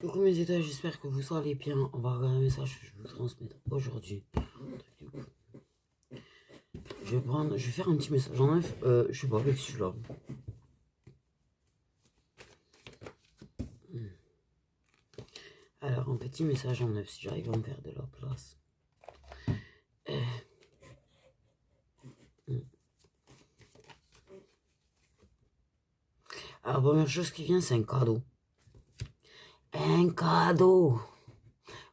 Coucou mes états, j'espère que vous allez bien. On va regarder un message que je vais vous transmettre aujourd'hui. Je vais faire un petit message. J'enlève, je sais pas, avec celui-là. Alors, un petit message en neuf si j'arrive à me faire de la place. Alors, première chose qui vient, c'est un cadeau. Un cadeau.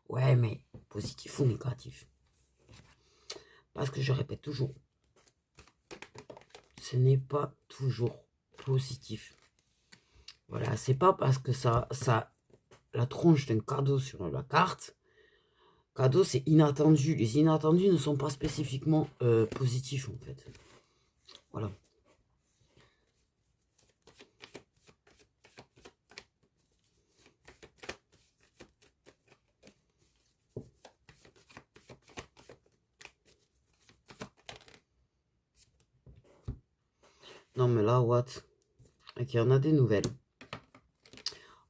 Ouais, mais positif ou négatif. Parce que je répète toujours, ce n'est pas toujours positif. Voilà, c'est pas parce que ça, la tronche d'un cadeau sur la carte. Cadeau, c'est inattendu. Les inattendus ne sont pas spécifiquement positifs, en fait. Voilà. Non, mais là, what? Ok, on a des nouvelles.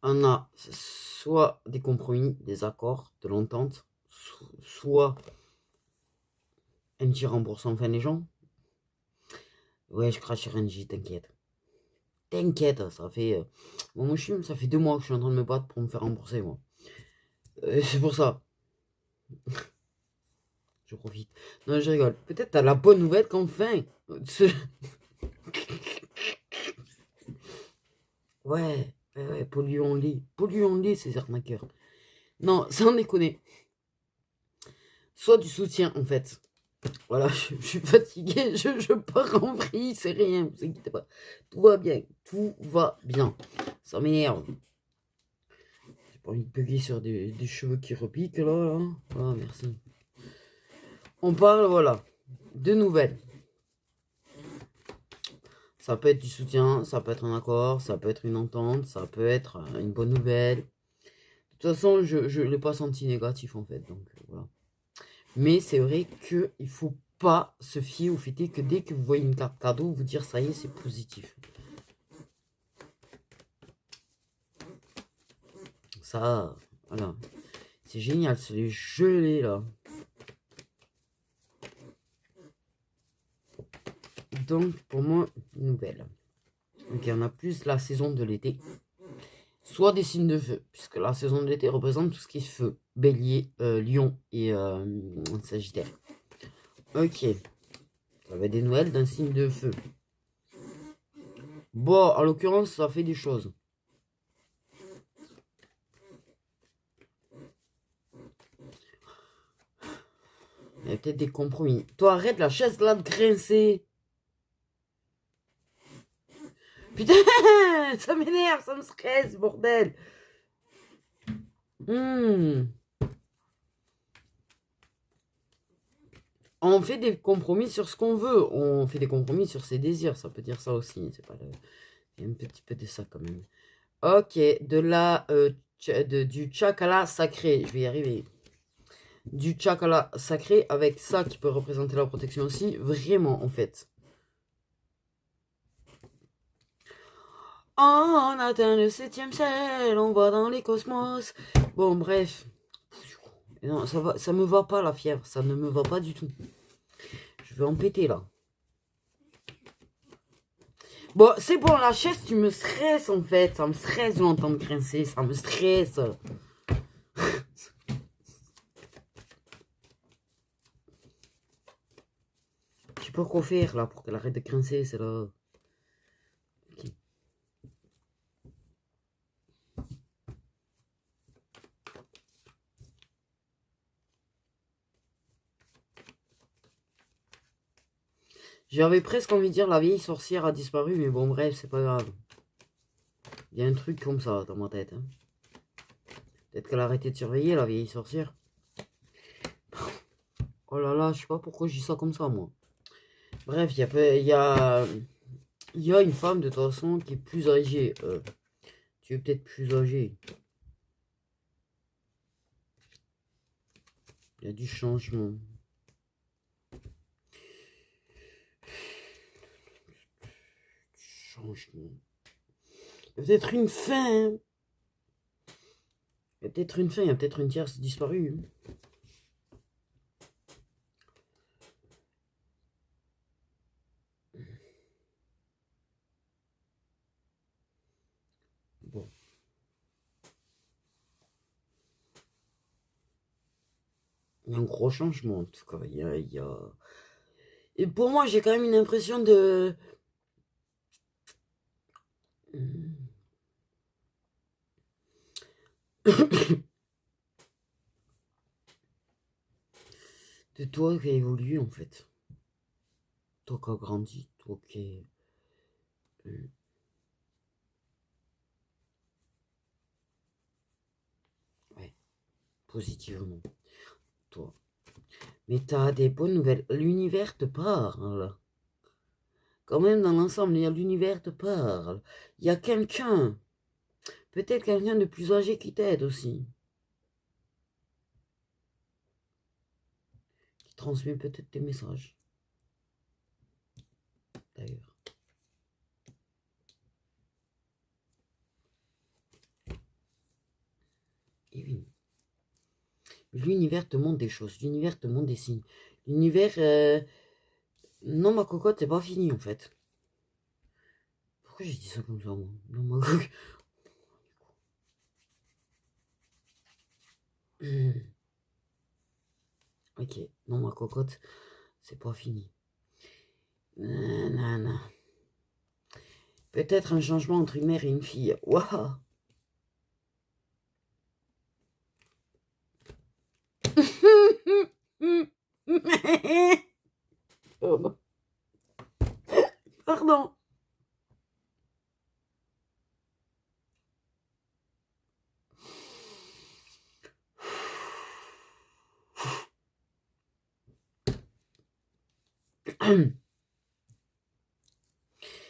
On a soit des compromis, des accords, de l'entente, soit un petit remboursement enfin les gens. Ouais, je crache sur NJ, t'inquiète. T'inquiète, ça fait... Bon, moi, ça fait 2 mois que je suis en train de me battre pour me faire rembourser, moi. C'est pour ça. Je profite. Non, je rigole. Peut-être t'as la bonne nouvelle qu'enfin... Ouais, polluons-les. Polluons-les, ces arnaqueurs. Non, sans déconner. Soit du soutien, en fait. Voilà, je suis fatigué, je pars en vrille, c'est rien, vous inquiétez pas. Tout va bien, tout va bien. Ça m'énerve. J'ai pas envie de bugger sur des cheveux qui repiquent, là. Ah, merci. On parle, voilà, de nouvelles. Ça peut être du soutien, ça peut être un accord, ça peut être une entente, ça peut être une bonne nouvelle. De toute façon, je ne l'ai pas senti négatif, en fait, donc voilà. Mais c'est vrai qu'il ne faut pas se fier au fait que dès que vous voyez une carte cadeau, vous dire ça y est, c'est positif. Ça, voilà. C'est génial, c'est les gelés là. Donc, pour moi, nouvelle. Donc, il y en a plus la saison de l'été. Soit des signes de feu, puisque la saison de l'été représente tout ce qui est feu. Bélier, lion et sagittaire. Ok. Ça va être des nouvelles d'un signe de feu. Bon, en l'occurrence, ça fait des choses. Il y a peut-être des compromis. Toi, arrête la chaise là de grincer. Putain, ça m'énerve, ça me stresse, bordel. On fait des compromis sur ce qu'on veut. On fait des compromis sur ses désirs. Ça peut dire ça aussi. C'est pas le... Il y a un petit peu de ça quand même. Ok, de la, du chakala sacré. Je vais y arriver. Du chakala sacré avec ça qui peut représenter la protection aussi. Vraiment, en fait. On atteint le 7e ciel. On va dans les cosmos. Bon, bref. Non, ça me va pas la fièvre. Ça ne me va pas du tout. Je vais en péter là. Bon, c'est bon, la chaise, tu me stresses en fait. Ça me stresse de l'entendre grincer. Ça me stresse. Je sais pas quoi faire là pour qu'elle arrête de grincer, c'est là. Okay. J'avais presque envie de dire la vieille sorcière a disparu, mais bon, bref, c'est pas grave. Il y a un truc comme ça dans ma tête. Hein. Peut-être qu'elle a arrêté de surveiller la vieille sorcière. Oh là là, je sais pas pourquoi je dis ça comme ça, moi. Bref, il y a une femme de toute façon qui est plus âgée. Tu es peut-être plus âgée. Il y a du changement. Changement. Peut-être une fin. Hein. Il y a peut-être une fin, il y a peut-être une tierce disparue. Bon. Il y a un gros changement, en tout cas. Et pour moi, j'ai quand même une impression de... de toi qui a évolué, en fait. Toi qui a grandi, toi qui... Ouais, positivement. Toi. Mais t'as des bonnes nouvelles. L'univers te parle. Quand même, dans l'ensemble, l'univers te parle. Il y a quelqu'un. Peut-être quelqu'un de plus âgé qui t'aide aussi. Qui transmet peut-être tes messages. D'ailleurs. Et oui. L'univers te montre des choses. L'univers te montre des signes. L'univers... Non, ma cocotte, c'est pas fini, en fait. Pourquoi j'ai dit ça comme ça, moi? Non, ma cocotte... Ok. Non, ma cocotte, c'est pas fini. Nanana. Peut-être un changement entre une mère et une fille. Waouh. Pardon. Pardon. Il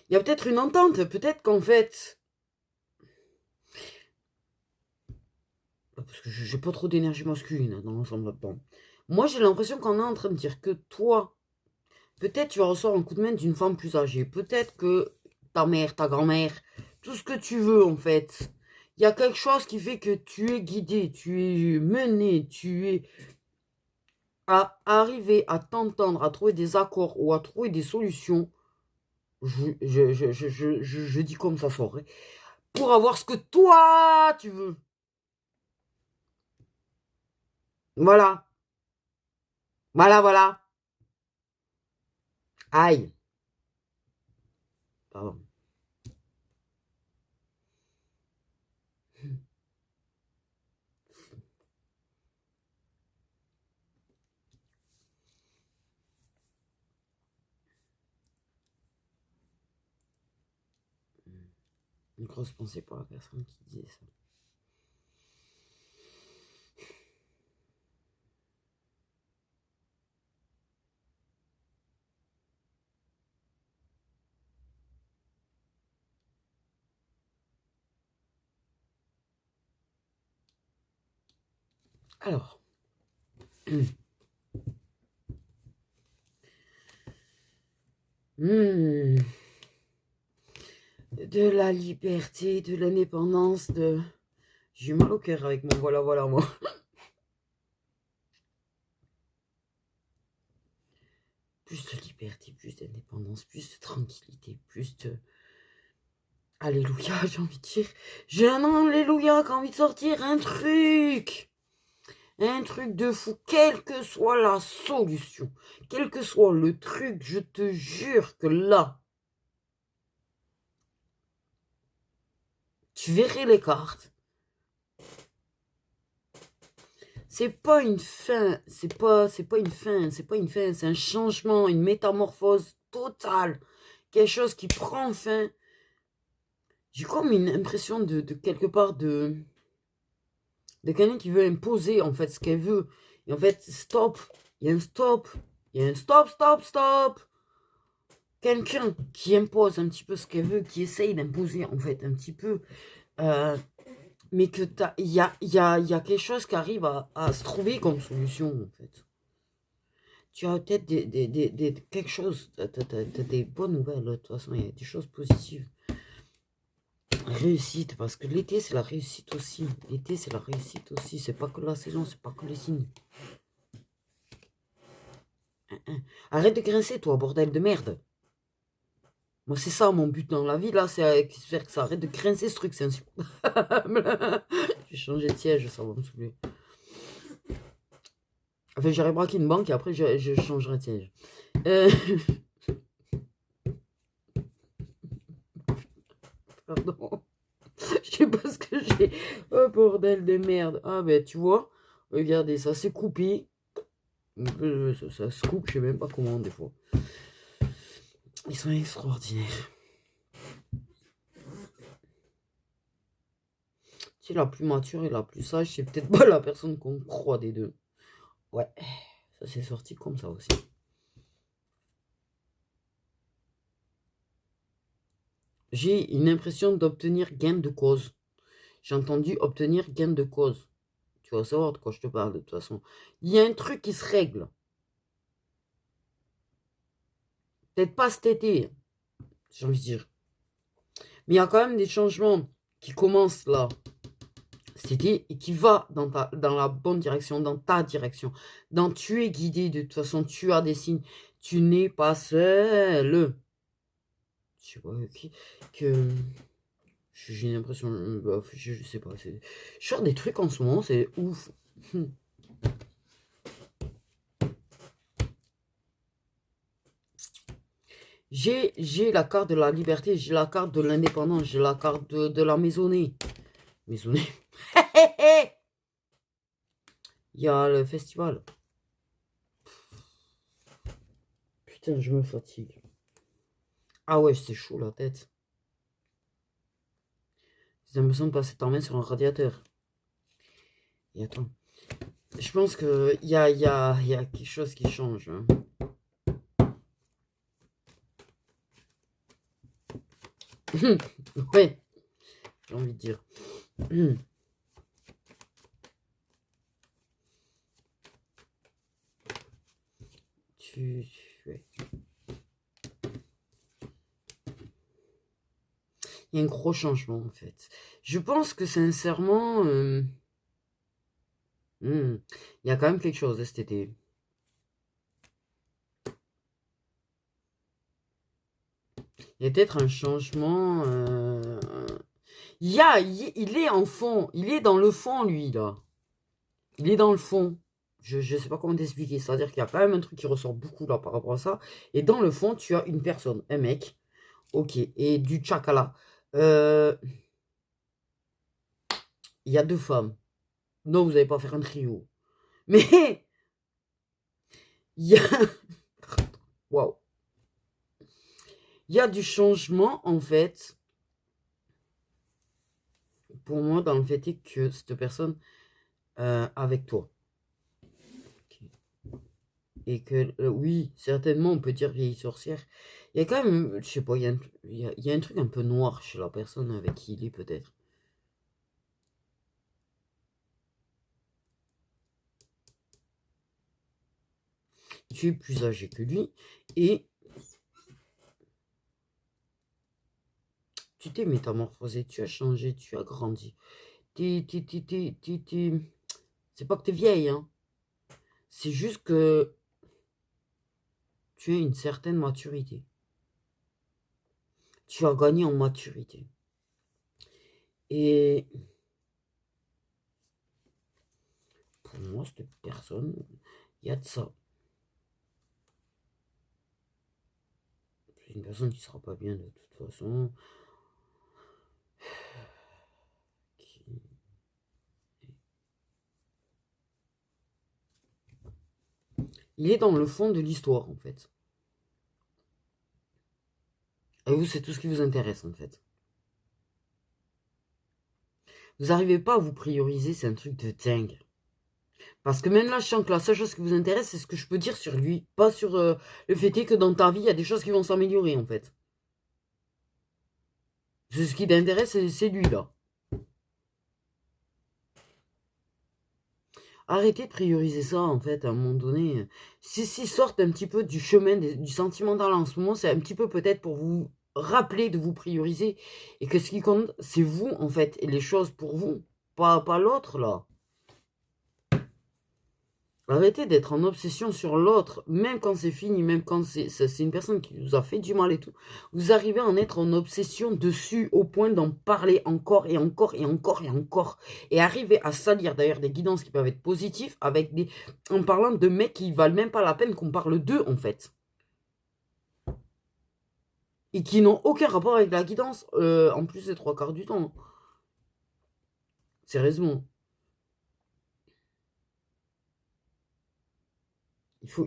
y a peut-être une entente. Peut-être qu'en fait... Parce que j'ai pas trop d'énergie masculine dans l'ensemble là-dedans. Moi, j'ai l'impression qu'on est en train de dire que toi, peut-être tu vas recevoir un coup de main d'une femme plus âgée. Peut-être que ta mère, ta grand-mère, tout ce que tu veux en fait. Il y a quelque chose qui fait que tu es guidé, tu es mené, tu es à arriver à t'entendre, à trouver des accords ou à trouver des solutions. Je dis comme ça sort. Pour avoir ce que toi tu veux. Voilà. Voilà, voilà. Aïe. Pardon. Une grosse pensée pour la personne qui disait ça. Alors. De la liberté, de l'indépendance, de... J'ai mal au cœur avec mon voilà, voilà, moi. Plus de liberté, plus d'indépendance, plus de tranquillité, plus de... Alléluia, j'ai envie de dire. J'ai un alléluia qui a envie de sortir un truc. Un truc de fou, quelle que soit la solution, quel que soit le truc, je te jure que là, tu verrais les cartes. C'est pas une fin, c'est pas une fin, c'est un changement, une métamorphose totale. Quelque chose qui prend fin. J'ai comme une impression de quelque part de quelqu'un qui veut imposer en fait ce qu'elle veut. Et en fait, stop, il y a un stop, il y a un stop, stop, stop. Quelqu'un qui impose un petit peu ce qu'elle veut, qui essaye d'imposer en fait un petit peu, mais que il y a quelque chose qui arrive à se trouver comme solution en fait. Tu as peut-être quelque chose, t'as des bonnes nouvelles, de toute façon, il y a des choses positives. Réussite, parce que l'été, c'est la réussite aussi. L'été, c'est la réussite aussi. C'est pas que la saison, c'est pas que les signes. Arrête de grincer, toi, bordel de merde. Moi, c'est ça mon but dans la vie, là, c'est faire que ça arrête de grincer ce truc, c'est insupportable. Je vais changer de siège, ça va me saouler. Enfin, j'irai braquer une banque et après, je changerai de siège. Pardon. Je sais pas ce que j'ai. Oh, bordel de merde. Ah, ben, tu vois, regardez, ça s'est coupé. Ça se coupe, je sais même pas comment, des fois. Ils sont extraordinaires. C'est la plus mature et la plus sage, c'est peut-être pas la personne qu'on croit des deux. Ouais, ça s'est sorti comme ça aussi. J'ai une impression d'obtenir gain de cause. J'ai entendu obtenir gain de cause. Tu vas savoir de quoi je te parle de toute façon. Il y a un truc qui se règle. Peut-être pas cet été, j'ai envie de dire. Mais il y a quand même des changements qui commencent là, cet été, et qui va dans la bonne direction, dans ta direction. Tu es guidé, de toute façon, tu as des signes. Tu n'es pas seul. Je sais pas, que j'ai l'impression, je sais pas, je sors des trucs en ce moment, c'est ouf. J'ai la carte de la liberté, j'ai la carte de l'indépendance, j'ai la carte de la maisonnée. Maisonnée. Il y a le festival. Putain, je me fatigue. Ah ouais, c'est chaud la tête. J'ai l'impression de passer ta main sur un radiateur. Et attends. Je pense qu'il y a quelque chose qui change. Hein. Ouais, j'ai envie de dire. Ouais. Il y a un gros changement en fait. Je pense que sincèrement, il y a quand même quelque chose cet été. Il y a peut-être un changement. Il est en fond, il est dans le fond lui là. Il est dans le fond. Je ne sais pas comment t'expliquer. C'est-à-dire qu'il y a quand même un truc qui ressort beaucoup là par rapport à ça. Et dans le fond, tu as une personne, un mec. Ok. Et du tchakala. Il y a deux femmes. Non, vous n'allez pas faire un trio. Mais il y a. Waouh. Il y a du changement en fait. Pour moi, dans le fait est que cette personne avec toi. Et que, oui, certainement, on peut dire vieille sorcière. Il y a quand même, je sais pas, il y a un truc un peu noir chez la personne avec qui il est, peut-être. Tu es plus âgé que lui, et tu t'es métamorphosé, tu as changé, tu as grandi. C'est pas que t'es vieille, hein. C'est juste que tu as une certaine maturité. Tu as gagné en maturité. Et pour moi, cette personne, il y a de ça. C'est une personne qui sera pas bien de toute façon. Il est dans le fond de l'histoire, en fait. Et vous, c'est tout ce qui vous intéresse, en fait. Vous n'arrivez pas à vous prioriser, c'est un truc de dingue. Parce que même là, je sens que la seule chose qui vous intéresse, c'est ce que je peux dire sur lui. Pas sur le fait est que dans ta vie, il y a des choses qui vont s'améliorer, en fait. Ce qui t'intéresse, c'est lui, là. Arrêtez de prioriser ça, en fait, à un moment donné. S'ils sortent un petit peu du chemin du sentimental en ce moment, c'est un petit peu peut-être pour vous rappeler de vous prioriser. Et que ce qui compte, c'est vous, en fait. Et les choses pour vous. Pas l'autre, là. Arrêtez d'être en obsession sur l'autre, même quand c'est fini, même quand c'est une personne qui vous a fait du mal et tout. Vous arrivez à en être en obsession dessus au point d'en parler encore et encore et encore et encore. Et arriver à salir d'ailleurs des guidances qui peuvent être positives en parlant de mecs qui valent même pas la peine qu'on parle d'eux en fait. Et qui n'ont aucun rapport avec la guidance, en plus les 3/4 du temps. Sérieusement.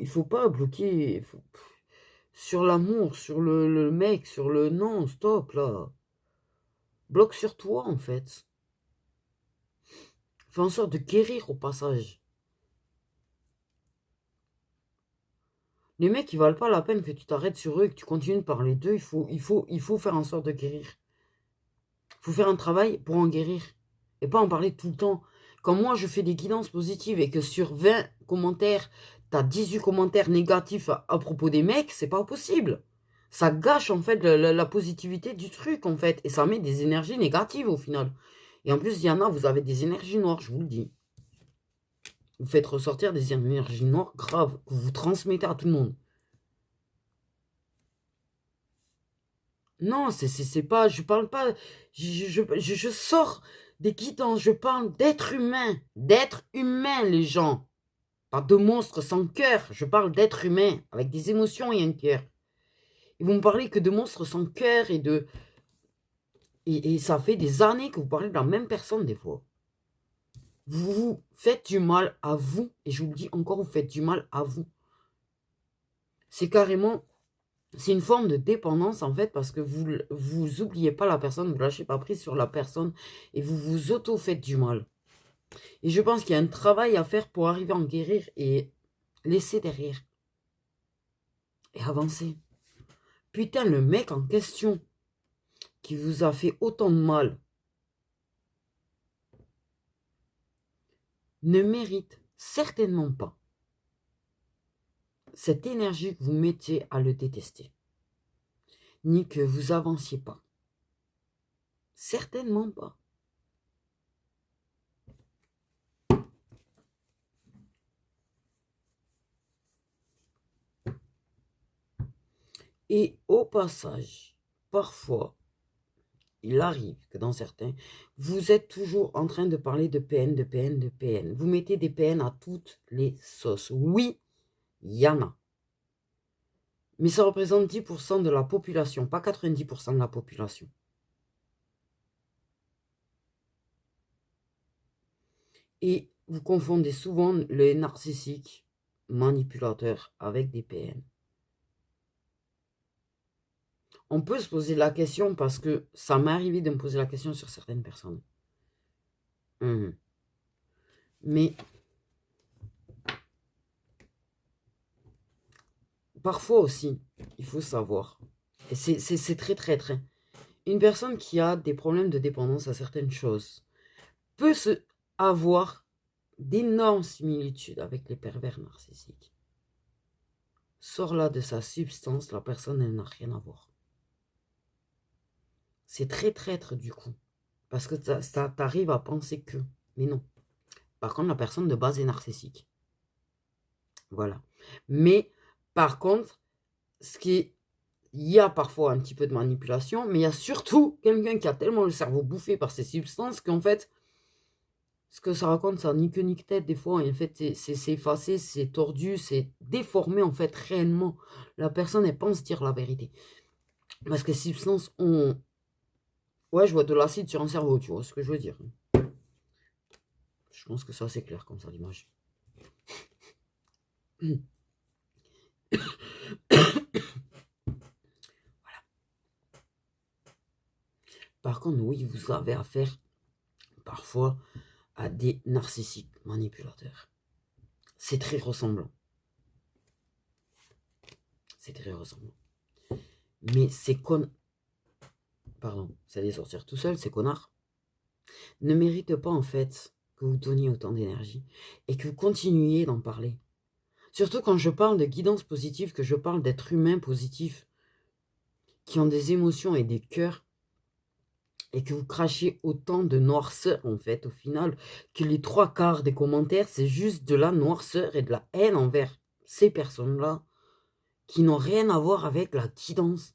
Il faut pas bloquer sur l'amour, sur le mec, sur le non, stop là. Bloque sur toi en fait. Fais en sorte de guérir au passage. Les mecs, ils valent pas la peine que tu t'arrêtes sur eux et que tu continues de parler d'eux. Il faut faire en sorte de guérir. Il faut faire un travail pour en guérir. Et pas en parler tout le temps. Quand moi, je fais des guidances positives et que sur 20 commentaires, t'as 18 commentaires négatifs à propos des mecs, c'est pas possible. Ça gâche, en fait, la positivité du truc, en fait. Et ça met des énergies négatives, au final. Et en plus, Diana, vous avez des énergies noires, je vous le dis. Vous faites ressortir des énergies noires graves que vous transmettez à tout le monde. Non, c'est pas, je parle pas, je sors des guidances, je parle d'être humain, les gens. Pas de monstres sans cœur, je parle d'être humain, avec des émotions et un cœur. Ils vont me parler que de monstres sans cœur et ça fait des années que vous parlez de la même personne des fois. Vous faites du mal à vous, et je vous le dis encore, vous faites du mal à vous. C'est carrément, c'est une forme de dépendance en fait, parce que vous oubliez pas la personne, vous lâchez pas prise sur la personne, et vous vous auto-faites du mal. Et je pense qu'il y a un travail à faire pour arriver à en guérir et laisser derrière. Et avancer. Putain, le mec en question qui vous a fait autant de mal ne mérite certainement pas cette énergie que vous mettiez à le détester. Ni que vous avanciez pas. Certainement pas. Et au passage, parfois, il arrive que dans certains, vous êtes toujours en train de parler de PN, de PN, de PN. Vous mettez des PN à toutes les sauces. Oui, il y en a. Mais ça représente 10% de la population, pas 90% de la population. Et vous confondez souvent les narcissiques manipulateurs avec des PN. On peut se poser la question parce que ça m'est arrivé de me poser la question sur certaines personnes. Mais parfois aussi, il faut savoir, et c'est très très très, une personne qui a des problèmes de dépendance à certaines choses peut avoir d'énormes similitudes avec les pervers narcissiques. Sors là de sa substance, la personne, elle n'a rien à voir. C'est très traître du coup. Parce que ça t'arrive à penser que. Mais non. Par contre, la personne de base est narcissique. Voilà. Mais, par contre, il y a parfois un petit peu de manipulation, mais il y a surtout quelqu'un qui a tellement le cerveau bouffé par ces substances qu'en fait, ce que ça raconte, ça ni queue ni tête des fois. Et en fait, c'est effacé, c'est tordu, c'est déformé en fait réellement. La personne, elle pense dire la vérité. Parce que ces substances ont... Ouais, je vois de l'acide sur un cerveau, tu vois ce que je veux dire. Je pense que ça, c'est clair comme ça, l'image. Voilà. Par contre, oui, vous avez affaire parfois à des narcissiques manipulateurs. C'est très ressemblant. C'est très ressemblant. Mais ces pardon, ça allait sortir tout seul, ces connards ne méritent pas en fait que vous donniez autant d'énergie et que vous continuiez d'en parler. Surtout quand je parle de guidance positive, que je parle d'être humain positif, qui ont des émotions et des cœurs, et que vous crachez autant de noirceur, en fait, au final, que les 3/4 des commentaires, c'est juste de la noirceur et de la haine envers ces personnes-là, qui n'ont rien à voir avec la guidance.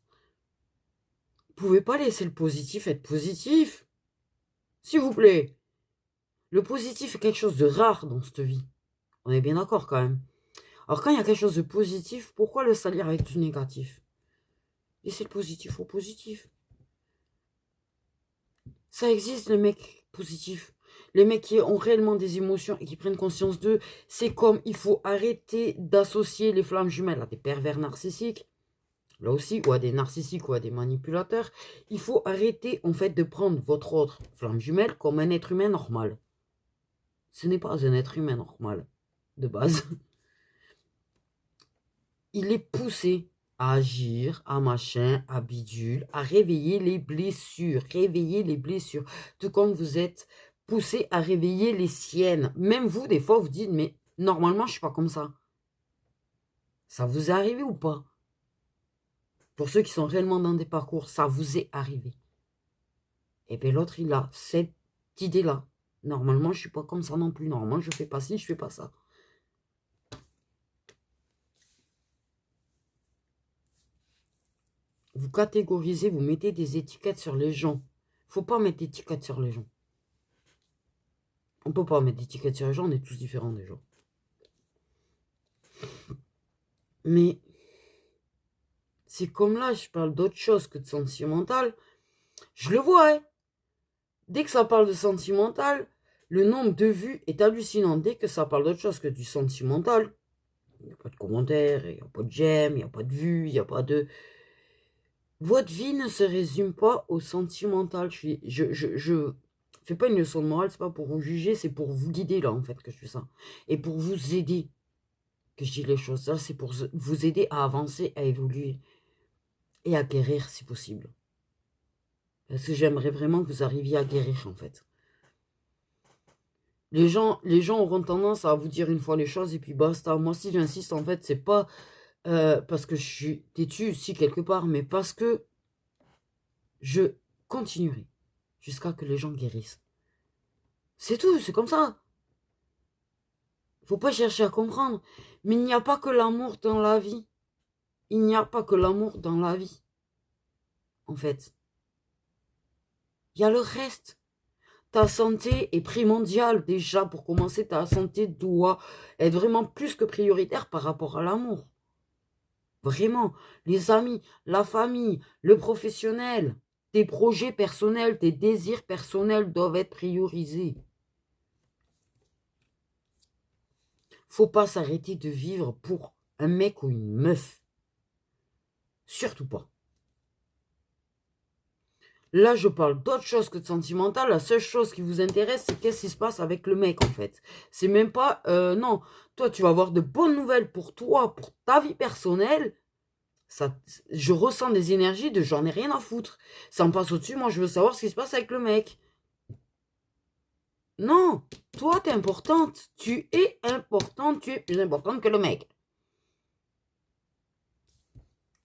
Vous pouvez pas laisser le positif être positif. S'il vous plaît. Le positif est quelque chose de rare dans cette vie. On est bien d'accord quand même. Alors quand il y a quelque chose de positif, pourquoi le salir avec du négatif? Laissez le positif au positif. Ça existe, les mecs positifs. Les mecs qui ont réellement des émotions et qui prennent conscience d'eux. C'est comme il faut arrêter d'associer les flammes jumelles à des pervers narcissiques. Là aussi, ou à des narcissiques ou à des manipulateurs. Il faut arrêter en fait de prendre votre autre flamme jumelle comme un être humain normal. Ce n'est pas un être humain normal, de base. Il est poussé à agir, à machin, à bidule, à réveiller les blessures. Réveiller les blessures. Tout comme vous êtes poussé à réveiller les siennes. Même vous, des fois, vous dites, mais normalement, je ne suis pas comme ça. Ça vous est arrivé ou pas? Pour ceux qui sont réellement dans des parcours, ça vous est arrivé. Et bien l'autre, il a cette idée-là. Normalement, je ne suis pas comme ça non plus. Normalement, je ne fais pas ci, je ne fais pas ça. Vous catégorisez, vous mettez des étiquettes sur les gens. Il ne faut pas mettre d'étiquettes sur les gens. On ne peut pas mettre d'étiquettes sur les gens, on est tous différents déjà. Mais c'est comme là, je parle d'autre chose que de sentimental. Je le vois, hein. Dès que ça parle de sentimental, le nombre de vues est hallucinant. Dès que ça parle d'autre chose que du sentimental, il n'y a pas de commentaires, il n'y a pas de j'aime, il n'y a pas de vues, il n'y a pas de... Votre vie ne se résume pas au sentimental. Je fais pas une leçon de morale, c'est pas pour vous juger, c'est pour vous guider là en fait que je fais ça. Et pour vous aider que je dis les choses. Ça, c'est pour vous aider à avancer, à évoluer et à guérir si possible. Parce que j'aimerais vraiment que vous arriviez à guérir en fait. Les gens auront tendance à vous dire une fois les choses et puis basta. Moi, si j'insiste, en fait, c'est pas parce que je suis têtue, si quelque part, mais parce que je continuerai jusqu'à que les gens guérissent. C'est tout, c'est comme ça. Faut pas chercher à comprendre. Mais il n'y a pas que l'amour dans la vie. Il n'y a pas que l'amour dans la vie. En fait. Il y a le reste. Ta santé est primordiale déjà. Pour commencer, ta santé doit être vraiment plus que prioritaire par rapport à l'amour. Vraiment. Les amis, la famille, le professionnel, tes projets personnels, tes désirs personnels doivent être priorisés. Faut pas s'arrêter de vivre pour un mec ou une meuf. Surtout pas. Là, je parle d'autre chose que de sentimental. La seule chose qui vous intéresse, c'est qu'est-ce qui se passe avec le mec, en fait. C'est même pas... non, toi, tu vas avoir de bonnes nouvelles pour toi, pour ta vie personnelle. Ça, je ressens des énergies de j'en ai rien à foutre. Ça me passe au-dessus, moi, je veux savoir ce qui se passe avec le mec. Non, toi, t'es importante. Tu es importante, tu es plus importante que le mec.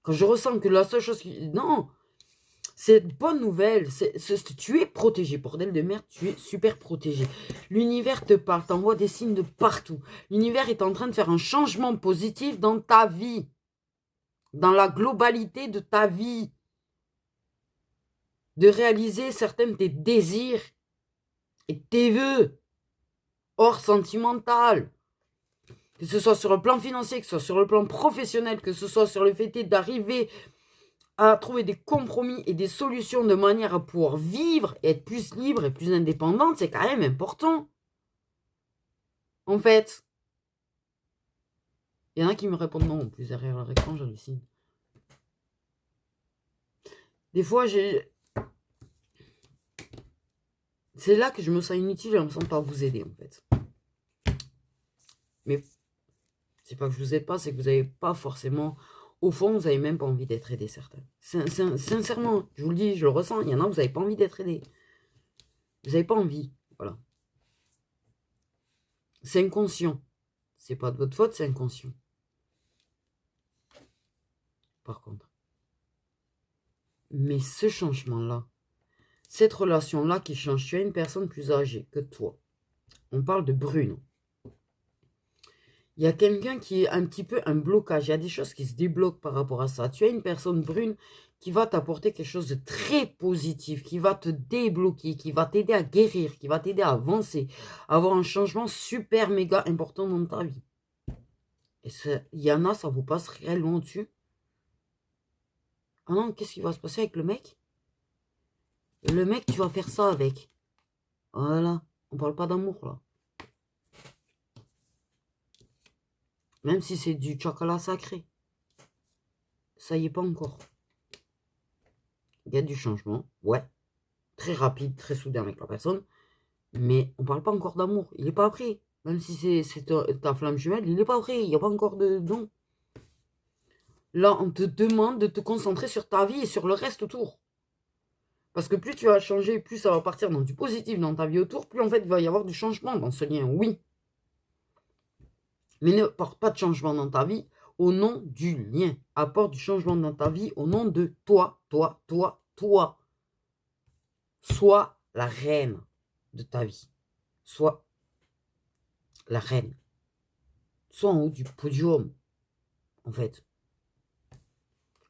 Quand je ressens que la seule chose qui... Non, c'est bonne nouvelle. Tu es protégé, bordel de merde, tu es super protégé. L'univers te parle, t'envoie des signes de partout. L'univers est en train de faire un changement positif dans ta vie. Dans la globalité de ta vie. De réaliser certains de tes désirs et tes vœux hors sentimental. Que ce soit sur le plan financier, que ce soit sur le plan professionnel, que ce soit sur le fait d'arriver à trouver des compromis et des solutions de manière à pouvoir vivre et être plus libre et plus indépendante, c'est quand même important. En fait, il y en a qui me répondent non, en plus derrière leur écran, j'hallucine. Des fois, c'est là que je me sens inutile et je me sens pas vous aider, en fait. Mais c'est pas que je vous aide pas, c'est que vous n'avez pas forcément... Au fond, vous n'avez même pas envie d'être aidé, certains. Sincèrement, je vous le dis, je le ressens, il y en a, vous n'avez pas envie d'être aidé. Vous n'avez pas envie, voilà. C'est inconscient. C'est pas de votre faute, c'est inconscient. Par contre. Mais ce changement-là, cette relation-là qui change, tu as une personne plus âgée que toi. On parle de Bruno. Il y a quelqu'un qui est un petit peu un blocage. Il y a des choses qui se débloquent par rapport à ça. Tu as une personne brune qui va t'apporter quelque chose de très positif, qui va te débloquer, qui va t'aider à guérir, qui va t'aider à avancer, à avoir un changement super méga important dans ta vie. Et il y en a, ça vous passe réellement dessus. Ah non, qu'est-ce qui va se passer avec le mec? Le mec, tu vas faire ça avec. Voilà, on parle pas d'amour là. Même si c'est du chocolat sacré. Ça y est pas encore. Il y a du changement, ouais. Très rapide, très soudain avec la personne. Mais on parle pas encore d'amour. Il n'est pas prêt. Même si c'est ta flamme jumelle, il n'est pas prêt. Il n'y a pas encore de don. Là, on te demande de te concentrer sur ta vie et sur le reste autour. Parce que plus tu vas changer, plus ça va partir dans du positif dans ta vie autour, plus en fait il va y avoir du changement dans ce lien, oui. Mais ne porte pas de changement dans ta vie au nom du lien. Apporte du changement dans ta vie au nom de toi, toi, toi, toi. Sois la reine de ta vie. Sois la reine. Sois en haut du podium, en fait.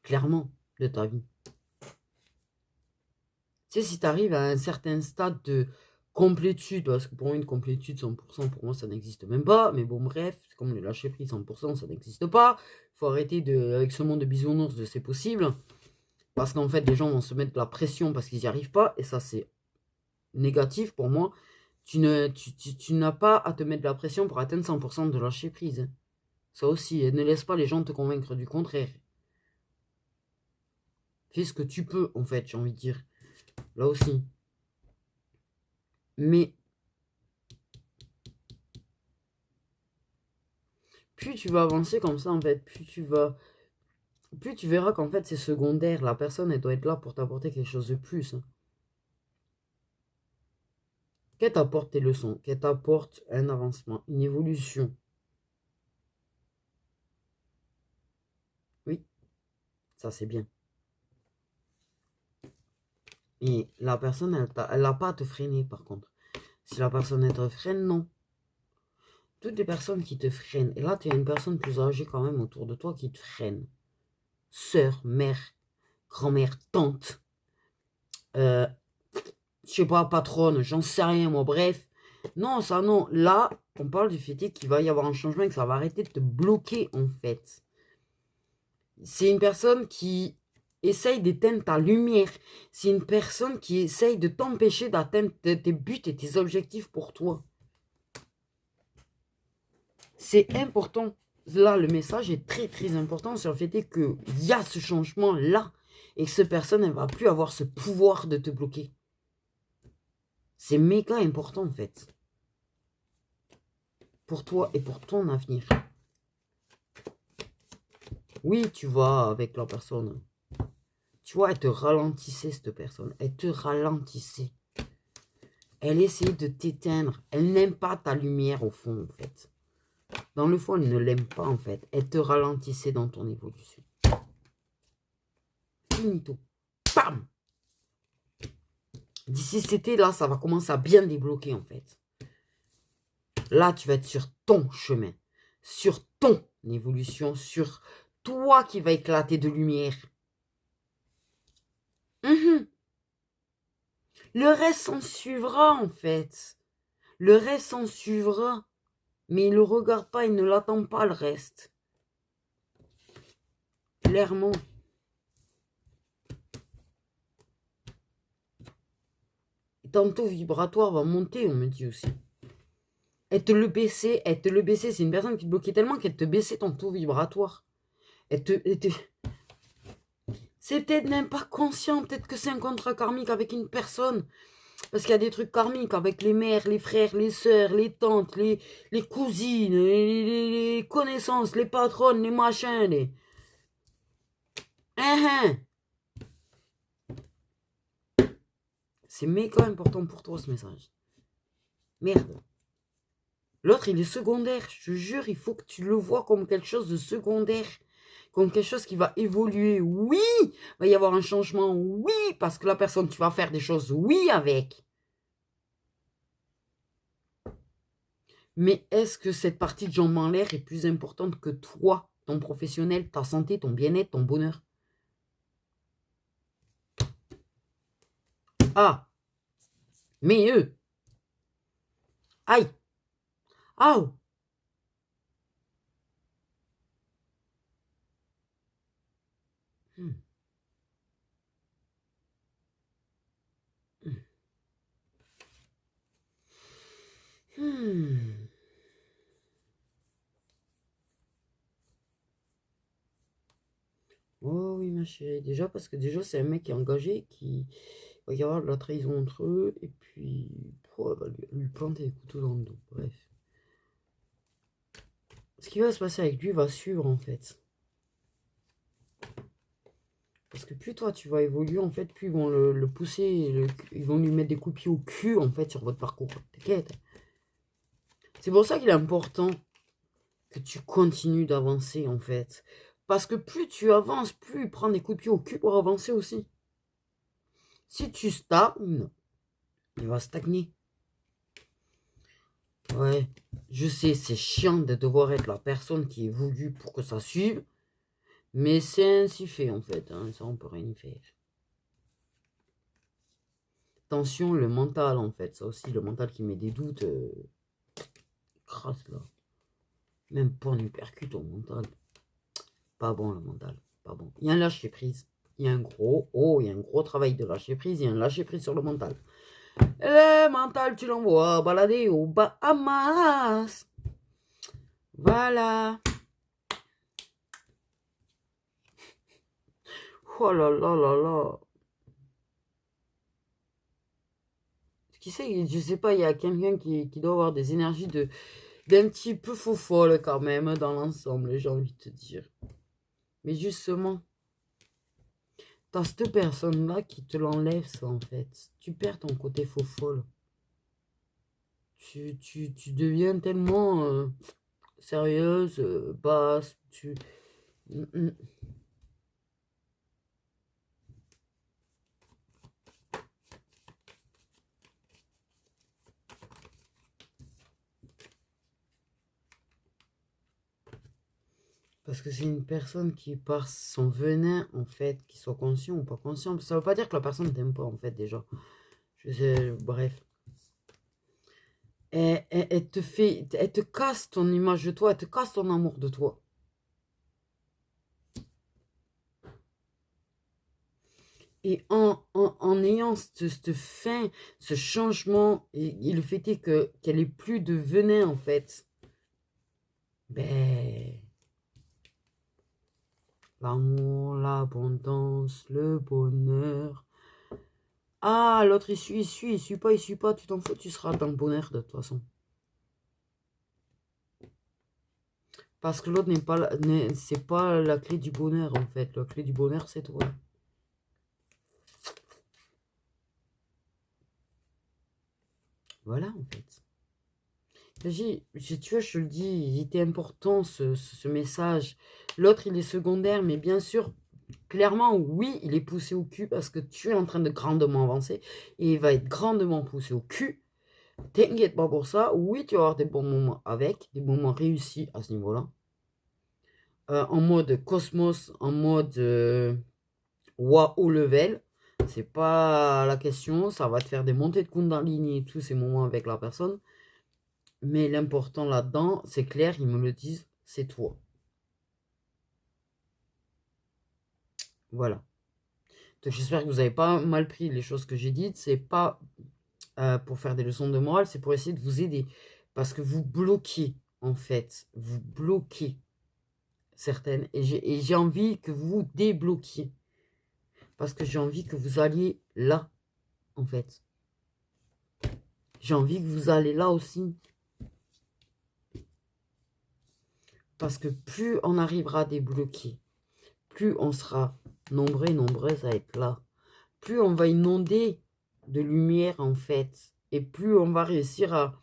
Clairement, de ta vie. Tu sais, si tu arrives à un certain stade de complétude, parce que pour moi, une complétude 100%, pour moi, ça n'existe même pas. Mais bon, bref, c'est comme le lâcher prise 100%, ça n'existe pas. Il faut arrêter avec ce monde de bisounours de c'est possible. Parce qu'en fait, les gens vont se mettre de la pression parce qu'ils n'y arrivent pas. Et ça, c'est négatif pour moi. Tu n'as pas à te mettre de la pression pour atteindre 100% de lâcher prise. Ça aussi, ne laisse pas les gens te convaincre du contraire. Fais ce que tu peux, en fait, j'ai envie de dire. Là aussi. Mais plus tu vas avancer comme ça, en fait, plus tu verras qu'en fait, c'est secondaire. La personne, elle doit être là pour t'apporter quelque chose de plus. Qu'elle t'apporte tes leçons, qu'elle t'apporte un avancement, une évolution. Oui, ça c'est bien. Et la personne, elle n'a pas à te freiner, par contre. Si la personne, elle te freine, non. Toutes les personnes qui te freinent, et là, tu as une personne plus âgée quand même autour de toi qui te freine. Sœur, mère, grand-mère, tante, je sais pas, patronne, j'en sais rien, moi, bref. Non, ça, non. Là, on parle du fait qu'il va y avoir un changement et que ça va arrêter de te bloquer, en fait. C'est une personne qui essaye d'éteindre ta lumière. C'est une personne qui essaye de t'empêcher d'atteindre tes buts et tes objectifs pour toi. C'est important. Là, le message est très, très important sur le fait qu'il y a ce changement-là et que cette personne, elle ne va plus avoir ce pouvoir de te bloquer. C'est méga important, en fait. Pour toi et pour ton avenir. Oui, tu vas avec la personne. Tu vois, elle te ralentissait, cette personne. Elle te ralentissait. Elle essayait de t'éteindre. Elle n'aime pas ta lumière, au fond, en fait. Dans le fond, elle ne l'aime pas, en fait. Elle te ralentissait dans ton évolution. Finito. Bam! D'ici cet été, là, ça va commencer à bien débloquer, en fait. Là, tu vas être sur ton chemin. Sur ton évolution. Sur toi qui va éclater de lumière. Le reste s'en suivra, en fait. Le reste s'en suivra. Mais il ne le regarde pas, il ne l'attend pas, le reste. Clairement. Et ton taux vibratoire va monter, on me dit aussi. Elle te le baissait, c'est une personne qui te bloquait tellement qu'elle te baissait ton taux vibratoire. C'est peut-être même pas conscient, peut-être que c'est un contrat karmique avec une personne. Parce qu'il y a des trucs karmiques avec les mères, les frères, les sœurs, les tantes, les cousines, les connaissances, les patronnes, les machins, les... C'est méga important pour toi, ce message. Merde. L'autre, il est secondaire. Je te jure, il faut que tu le vois comme quelque chose de secondaire. comme quelque chose qui va évoluer. Oui, il va y avoir un changement. Oui, parce que la personne, tu vas faire des choses. Oui, avec. Mais est-ce que cette partie de jambes en l'air est plus importante que toi, ton professionnel, ta santé, ton bien-être, ton bonheur? Ah, mais eux. Aïe. Ah. Hmm. Hmm. Oh oui, ma chérie. Déjà, parce que déjà, c'est un mec qui est engagé, qui va y avoir de la trahison entre eux, et puis, oh, elle va lui planter des couteaux dans le dos. Bref. Ce qui va se passer avec lui va suivre, en fait. Parce que plus toi, tu vas évoluer, en fait, plus ils vont le pousser, ils vont lui mettre des coups de pied au cul, en fait, sur votre parcours. T'inquiète. C'est pour ça qu'il est important que tu continues d'avancer, en fait. Parce que plus tu avances, plus il prend des coups de pied au cul pour avancer aussi. Si tu stagnes, il va stagner. Ouais, je sais, c'est chiant de devoir être la personne qui est voulue pour que ça suive, mais c'est ainsi fait en fait, hein, ça on peut rien y faire. Attention, le mental en fait, ça aussi, le mental qui met des doutes, crasse là. Même pas en hypercute au mental. Pas bon le mental, pas bon. Il y a un lâcher prise, il y a un gros, il y a un gros travail de lâcher prise, il y a un lâcher prise sur le mental. Le mental, tu l'envoies balader au Bahamas. Voilà. Oh là là là là. Qui sait, je sais pas, il y a quelqu'un qui doit avoir des énergies d'un petit peu faux folle quand même dans l'ensemble, j'ai envie de te dire. Mais justement, t'as cette personne-là qui te l'enlève ça en fait. Tu perds ton côté faux folle. Tu deviens tellement sérieuse, basse, Mm, mm. Parce que c'est une personne qui, par son venin, en fait, qu'il soit conscient ou pas conscient, ça veut pas dire que la personne t'aime pas, en fait, déjà. Je sais, bref. Elle te casse ton image de toi, elle te casse ton amour de toi. Et en ayant cette fin, ce changement, et le fait est qu'elle ait plus de venin, en fait, ben, l'amour, l'abondance, le bonheur. Ah, l'autre, il suit pas, tu t'en fous, tu seras dans le bonheur de toute façon. Parce que l'autre c'est pas la clé du bonheur, en fait. La clé du bonheur, c'est toi. Voilà, en fait. Tu vois, je te le dis, il était important ce message. L'autre, il est secondaire, mais bien sûr, clairement, oui, il est poussé au cul parce que tu es en train de grandement avancer et il va être grandement poussé au cul. T'inquiète pas pour ça. Oui, tu vas avoir des bons moments avec, des moments réussis à ce niveau-là. En mode cosmos, en mode haut level. C'est pas la question. Ça va te faire des montées de Kundalini et tous ces moments avec la personne. Mais l'important là-dedans, c'est clair, ils me le disent, c'est toi. Voilà. Donc j'espère que vous n'avez pas mal pris les choses que j'ai dites. C'est pas pour faire des leçons de morale, c'est pour essayer de vous aider. Parce que vous bloquez, en fait. Vous bloquez certaines. Et j'ai envie que vous vous débloquiez. Parce que j'ai envie que vous alliez là, en fait. J'ai envie que vous allez là aussi. Parce que plus on arrivera à débloquer, plus on sera nombreux et nombreuses à être là. Plus on va inonder de lumière, en fait. Et plus on va réussir à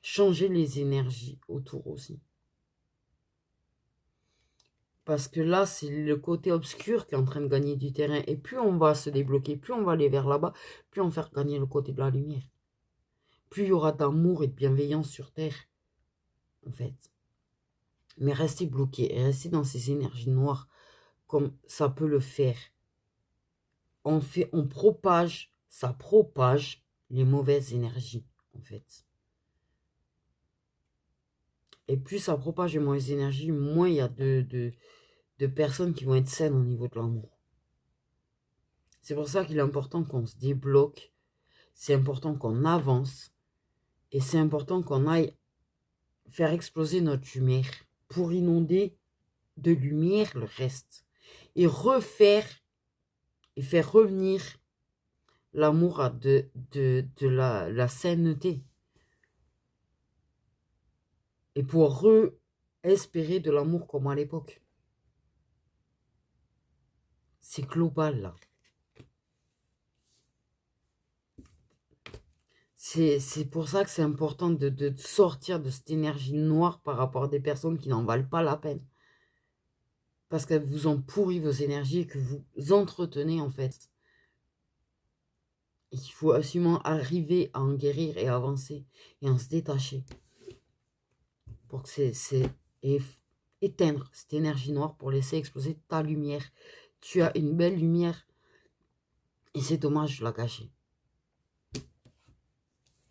changer les énergies autour aussi. Parce que là, c'est le côté obscur qui est en train de gagner du terrain. Et plus on va se débloquer, plus on va aller vers là-bas, plus on va faire gagner le côté de la lumière. Plus il y aura d'amour et de bienveillance sur Terre, en fait. Mais rester bloqué et rester dans ces énergies noires, comme ça peut le faire, on propage, ça propage les mauvaises énergies, en fait. Et plus ça propage les mauvaises énergies, moins il y a de personnes qui vont être saines au niveau de l'amour. C'est pour ça qu'il est important qu'on se débloque, c'est important qu'on avance, et c'est important qu'on aille faire exploser notre lumière pour inonder de lumière le reste. Et refaire, et faire revenir l'amour à de la sainteté. Et pour espérer de l'amour comme à l'époque. C'est global, là. C'est pour ça que c'est important de sortir de cette énergie noire par rapport à des personnes qui n'en valent pas la peine. Parce qu'elles vous ont pourri vos énergies et que vous entretenez, en fait. Et qu'il faut absolument arriver à en guérir et avancer et en se détacher. Pour que c'est éteindre cette énergie noire pour laisser exploser ta lumière. Tu as une belle lumière et c'est dommage de la gâcher.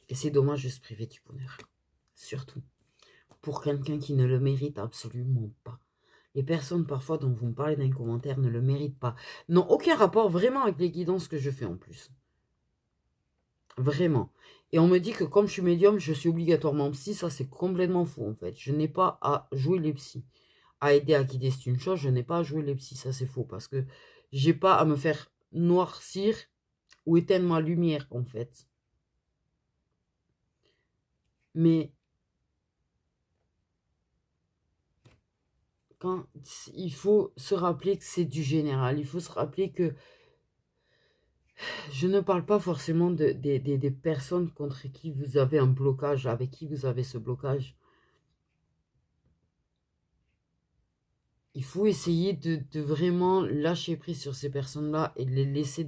Et c'est dommage de se priver du bonheur. Surtout pour quelqu'un qui ne le mérite absolument pas. Les personnes parfois dont vous me parlez dans les commentaires ne le méritent pas. N'ont aucun rapport vraiment avec les guidances que je fais en plus. Vraiment. Et on me dit que comme je suis médium, je suis obligatoirement psy. Ça, c'est complètement faux, en fait. Je n'ai pas à jouer les psys. À aider à guider, c'est une chose. Je n'ai pas à jouer les psys. Ça, c'est faux. Parce que j'ai pas à me faire noircir ou éteindre ma lumière, en fait. Mais quand il faut se rappeler que c'est du général. Il faut se rappeler que je ne parle pas forcément des personnes contre qui vous avez un blocage, avec qui vous avez ce blocage. Il faut essayer de vraiment lâcher prise sur ces personnes-là et de les laisser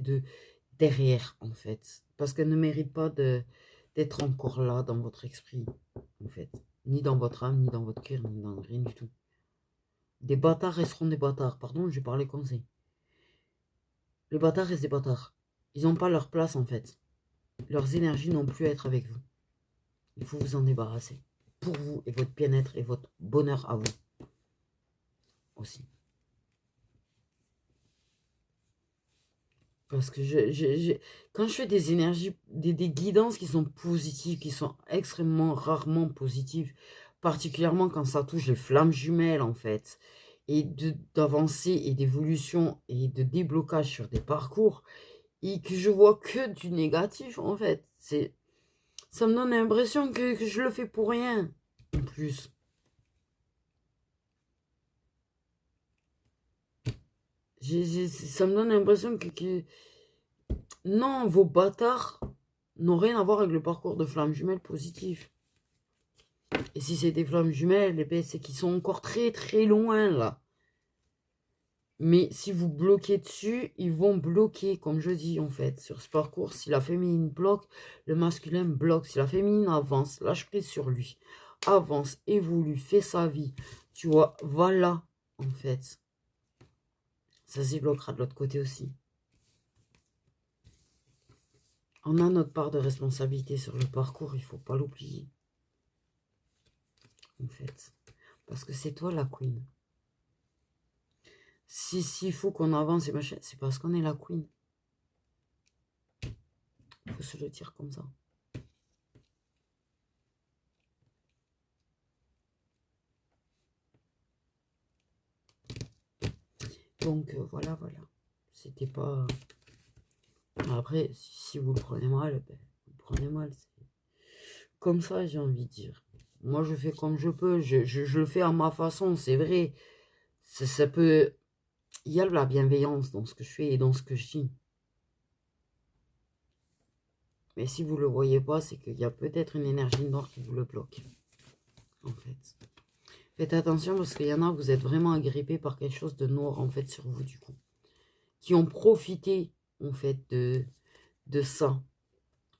derrière, en fait. Parce qu'elles ne méritent pas d'être encore là dans votre esprit, en fait. Ni dans votre âme, ni dans votre cœur, ni dans rien du tout. Des bâtards resteront des bâtards. Pardon, je parlais comme ça. Les bâtards restent des bâtards. Ils n'ont pas leur place, en fait. Leurs énergies n'ont plus à être avec vous. Il faut vous en débarrasser. Pour vous et votre bien-être et votre bonheur à vous. Aussi. Parce que quand je fais des énergies, des guidances qui sont positives, qui sont extrêmement rarement positives, particulièrement quand ça touche les flammes jumelles, en fait, et d'avancer et d'évolution et de déblocage sur des parcours, et que je vois que du négatif, en fait. Ça me donne l'impression que je le fais pour rien, en plus. Ça me donne l'impression que... Non, vos bâtards n'ont rien à voir avec le parcours de flammes jumelles positif. Et si c'est des flammes jumelles, eh ben, c'est qu'ils sont encore très très loin là. Mais si vous bloquez dessus, ils vont bloquer, comme je dis en fait, sur ce parcours. Si la féminine bloque, le masculin bloque. Si la féminine avance, lâche prise sur lui. Avance, évolue, fait sa vie. Tu vois, voilà, en fait. Ça s'y bloquera de l'autre côté aussi. On a notre part de responsabilité sur le parcours, il ne faut pas l'oublier. En fait. Parce que c'est toi la queen. S'il faut qu'on avance et machin, c'est parce qu'on est la queen. Il faut se le dire comme ça. Donc voilà. C'était pas... Après, si vous le prenez mal, ben, vous le prenez mal. Comme ça, j'ai envie de dire. Moi, je fais comme je peux. Je le fais à ma façon, c'est vrai. Ça peut... Il y a de la bienveillance dans ce que je fais et dans ce que je dis. Mais si vous ne le voyez pas, c'est qu'il y a peut-être une énergie noire qui vous le bloque. En fait. Faites attention parce qu'il y en a, vous êtes vraiment agrippé par quelque chose de noir en fait sur vous du coup. Qui ont profité en fait de ça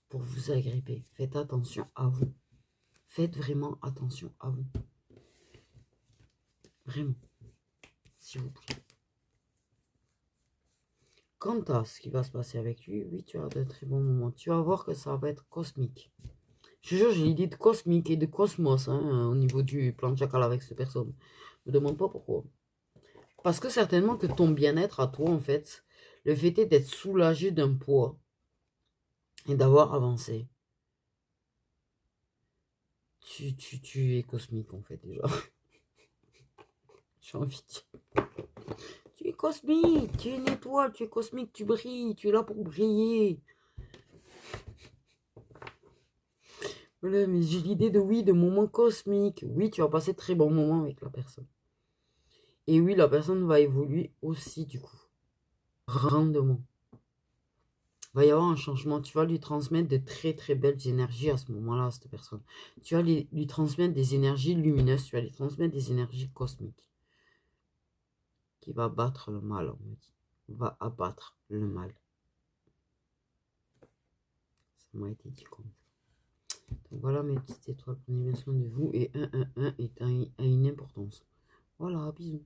pour vous agripper. Faites attention à vous. Faites vraiment attention à vous. Vraiment. S'il vous plaît. Quant à ce qui va se passer avec lui, oui, tu as de très bons moments. Tu vas voir que ça va être cosmique. Je te jure, j'ai l'idée de cosmique et de cosmos hein, au niveau du plan de chacal avec cette personne. Je me demande pas pourquoi. Parce que certainement que ton bien-être à toi, en fait, le fait est d'être soulagé d'un poids et d'avoir avancé. Tu es cosmique, en fait, déjà. J'ai envie de dire. Tu es cosmique, tu es une étoile, tu es cosmique, tu brilles, tu es là pour briller. Voilà, mais j'ai l'idée de oui, de moments cosmiques. Oui, tu vas passer de très bons moments avec la personne. Et oui, la personne va évoluer aussi, du coup. Grandement. Il va y avoir un changement. Tu vas lui transmettre de très très belles énergies à ce moment-là, à cette personne. Tu vas lui transmettre des énergies lumineuses, tu vas lui transmettre des énergies cosmiques. Qui va battre le mal, on me dit. Va abattre le mal. Ça m'a été dit comme ça. Donc voilà mes petites étoiles, prenez bien soin de vous. Et 111 est a une importance. Voilà, bisous.